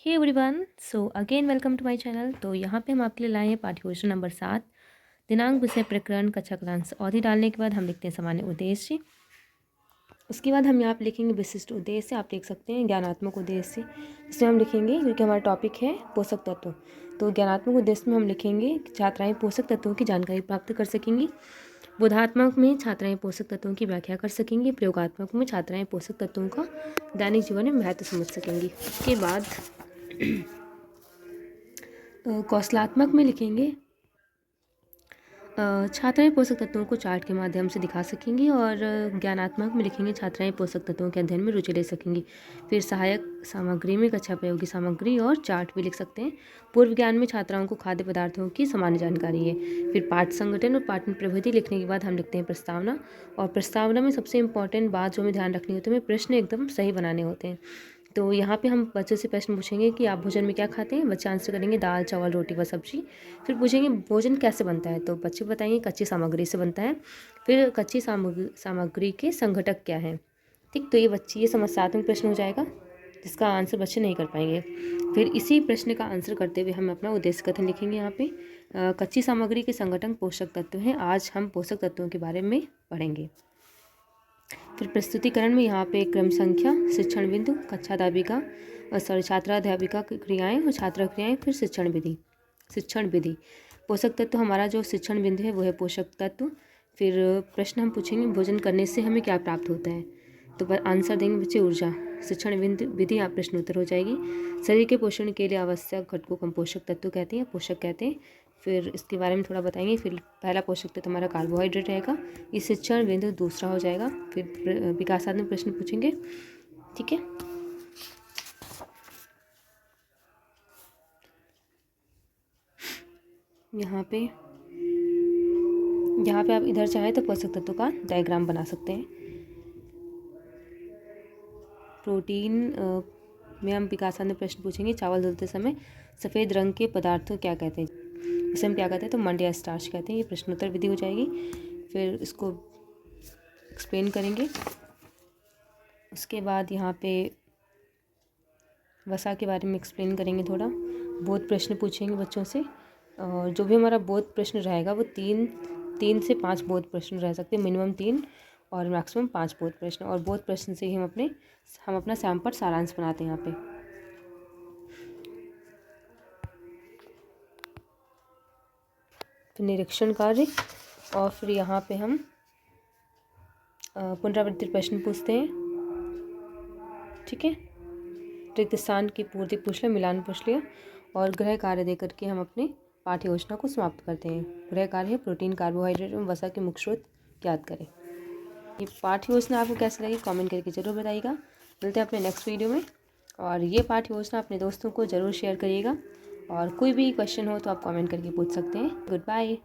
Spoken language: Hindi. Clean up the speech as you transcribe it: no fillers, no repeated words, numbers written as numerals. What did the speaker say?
Hey everyone, so again welcome to my channel. तो यहाँ पे हम आपके लिए लाए हैं पाठ्य योजना नंबर 7 दिनांक विषय प्रकरण कक्षा क्लास अवधि डालने के बाद हम लिखते हैं सामान्य उद्देश्य। उसके बाद हम यहाँ पे लिखेंगे विशिष्ट उद्देश्य। आप देख सकते हैं ज्ञानात्मक उद्देश्य, इसमें हम लिखेंगे क्योंकि हमारा टॉपिक है पोषक तत्व। तो ज्ञानात्मक उद्देश्य में हम लिखेंगे कि छात्राएँ पोषक तत्वों की जानकारी प्राप्त कर सकेंगी। बोधात्मक में छात्राएँ पोषक तत्वों की व्याख्या कर सकेंगी। प्रयोगात्मक में छात्राएँ पोषक तत्वों का दैनिक जीवन में महत्व समझ सकेंगी। उसके बाद कौशलात्मक में लिखेंगे छात्राएं पोषक तत्वों को चार्ट के माध्यम से दिखा सकेंगी। और ज्ञानात्मक में लिखेंगे छात्राएं पोषक तत्वों के अध्ययन में रुचि ले सकेंगी। फिर सहायक सामग्री में कक्षा प्रयोगी सामग्री और चार्ट भी लिख सकते हैं। पूर्व ज्ञान में छात्राओं को खाद्य पदार्थों की सामान्य जानकारी है। फिर पाठ संगठन और पाठन प्रविधि लिखने के बाद हम लिखते हैं प्रस्तावना। और प्रस्तावना में सबसे इंपॉर्टेंट बात जो हमें ध्यान रखनी होती है, हमें प्रश्न एकदम सही बनाने होते हैं। तो यहाँ पे हम बच्चों से प्रश्न पूछेंगे कि आप भोजन में क्या खाते हैं। बच्चे आंसर करेंगे दाल चावल रोटी व सब्जी। फिर पूछेंगे भोजन कैसे बनता है, तो बच्चे बताएंगे कच्ची सामग्री से बनता है। फिर कच्ची सामग्री के संघटक क्या हैं। ठीक, तो ये समस्यात्मक प्रश्न हो जाएगा जिसका आंसर बच्चे नहीं कर पाएंगे। फिर इसी प्रश्न का आंसर करते हुए हम अपना उद्देश्य कथन लिखेंगे। यहाँ पे कच्ची सामग्री के संगठन पोषक तत्व हैं। आज हम पोषक तत्वों के बारे में पढ़ेंगे। फिर प्रस्तुतिकरण में यहाँ पे क्रम संख्या, शिक्षण बिंदु, कक्षाध्यापिका छात्राध्यापिका क्रियाएं और छात्र क्रियाएं, फिर शिक्षण विधि। पोषक तत्व हमारा जो शिक्षण बिंदु है वो है पोषक तत्व। फिर प्रश्न हम पूछेंगे भोजन करने से हमें क्या प्राप्त होता है, तो आंसर देंगे बच्चे ऊर्जा। शिक्षण बिंदु विधि यहाँ प्रश्न उत्तर हो जाएगी। शरीर के पोषण के लिए आवश्यक घटकों को हम पोषक तत्व कहते हैं, पोषक कहते हैं। फिर इसके बारे में थोड़ा बताएंगे। फिर पहला पोषक तत्व हमारा कार्बोहाइड्रेट रहेगा। ये शिक्षण बिंदु दूसरा हो जाएगा। फिर विकासात्मक प्रश्न पूछेंगे। ठीक है, यहाँ पे आप इधर चाहें तो पोषक तत्वों का डायग्राम बना सकते हैं। प्रोटीन में हम विकासात्मक प्रश्न पूछेंगे। चावल धुलते समय सफ़ेद रंग के पदार्थों क्या कहते हैं, इसे हम क्या कहते हैं, तो मंड या स्टार्च कहते हैं। ये प्रश्नोत्तर विधि हो जाएगी। फिर इसको एक्सप्लेन करेंगे। उसके बाद यहाँ पे वसा के बारे में एक्सप्लेन करेंगे थोड़ा। बोध प्रश्न पूछेंगे बच्चों से। और जो भी हमारा बोध प्रश्न रहेगा वो तीन से 5 बोध प्रश्न रह सकते हैं, मिनिमम 3 और मैक्सिमम 5 बोध प्रश्न। और बोध प्रश्न से ही हम अपना सैंपल सारांश बनाते हैं यहाँ पे। फिर निरीक्षण कार्य और फिर यहाँ पे हम पुनरावृत्ति प्रश्न पूछते हैं। ठीक है, रिक्त स्थान की पूर्ति पूछ लिया, मिलान पूछ लिया और गृह कार्य दे करके हम अपने पाठ्य योजना को समाप्त करते हैं। गृह कार्य है प्रोटीन कार्बोहाइड्रेट एवं वसा के मुख्य स्रोत याद करें। ये पाठ्य योजना आपको कैसी लगी कमेंट करके ज़रूर बताइएगा। मिलते हैं अपने नेक्स्ट वीडियो में। और ये पाठ्य योजना अपने दोस्तों को ज़रूर शेयर करिएगा। और कोई भी क्वेश्चन हो तो आप कमेंट करके पूछ सकते हैं। Good bye.